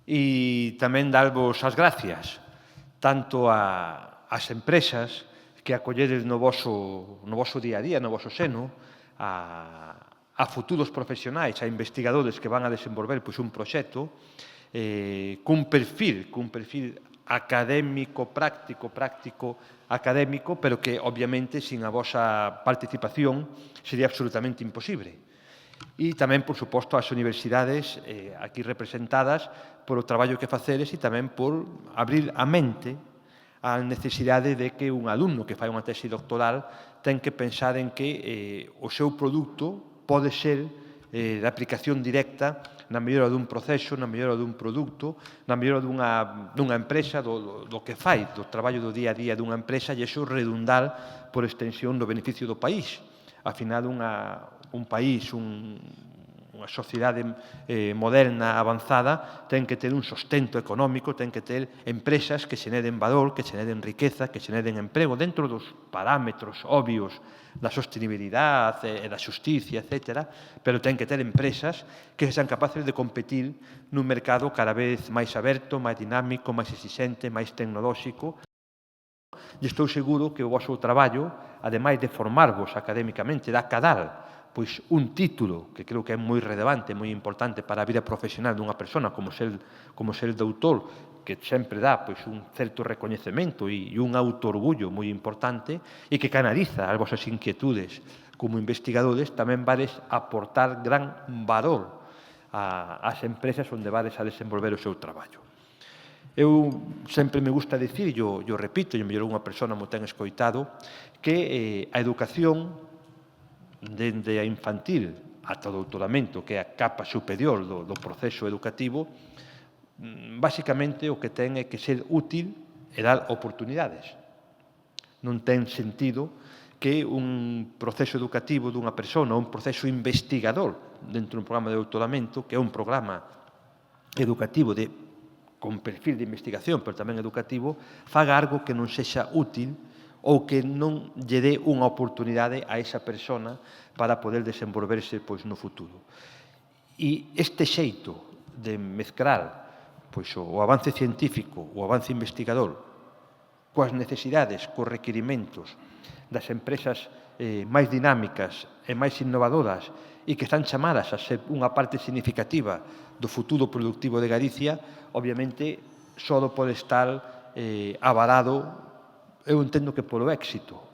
e tamén darvos as gracias tanto ás empresas que acolledes no voso día a día, no voso seno, a futuros profesionais, a investigadores que van a desenvolver un proxecto cun perfil académico, práctico, académico, pero que, obviamente, sin a vosa participación sería absolutamente imposible. E tamén, por suposto, as universidades aquí representadas polo traballo que facedes e tamén por abrir a mente a necesidade de que un alumno que fai unha tese doctoral ten que pensar en que o seu produto pode ser de aplicación directa na mellora dun proceso, na mellora dun produto, na mellora dunha empresa, do que fai, do traballo do día a día dunha empresa, e iso redundar por extensión do beneficio do país. Ao final, un país, unha sociedade moderna, avanzada, ten que ter un sostento económico, ten que ter empresas que xeneren valor, que xeneren riqueza, que xeneren emprego, dentro dos parámetros obvios da sostenibilidade e da xusticia, etc., pero ten que ter empresas que sean capaces de competir nun mercado cada vez máis aberto, máis dinámico, máis exixente, máis tecnolóxico. E estou seguro que o vosso traballo, ademais de formarvos académicamente, de acadar un título que creo que é moi relevante, moi importante para a vida profesional dunha persona, como ser doutor, que sempre dá un certo recoñecemento e un autoorgullo moi importante e que canaliza as vosas inquietudes como investigadores, tamén vades aportar gran valor ás empresas onde vades a desenvolver o seu traballo. Eu sempre me gusta dicir, e o repito, e mellor unha persona mo ten escoitado, que a educación, dende a infantil ata o doutoramento, que é a capa superior do proceso educativo, basicamente o que ten é que ser útil e dar oportunidades. Non ten sentido que un proceso educativo dunha persona, un proceso investigador dentro dun programa de doutoramento, que é un programa educativo con perfil de investigación, pero tamén educativo, faga algo que non sexa útil ou que non lle dé unha oportunidade a esa persona para poder desenvolverse no futuro. E este xeito de mezclar o avance científico, o avance investigador, coas necesidades, cos requirimentos das empresas máis dinámicas e máis innovadoras e que están chamadas a ser unha parte significativa do futuro productivo de Galicia, obviamente, só pode estar avalado, eu entendo que polo éxito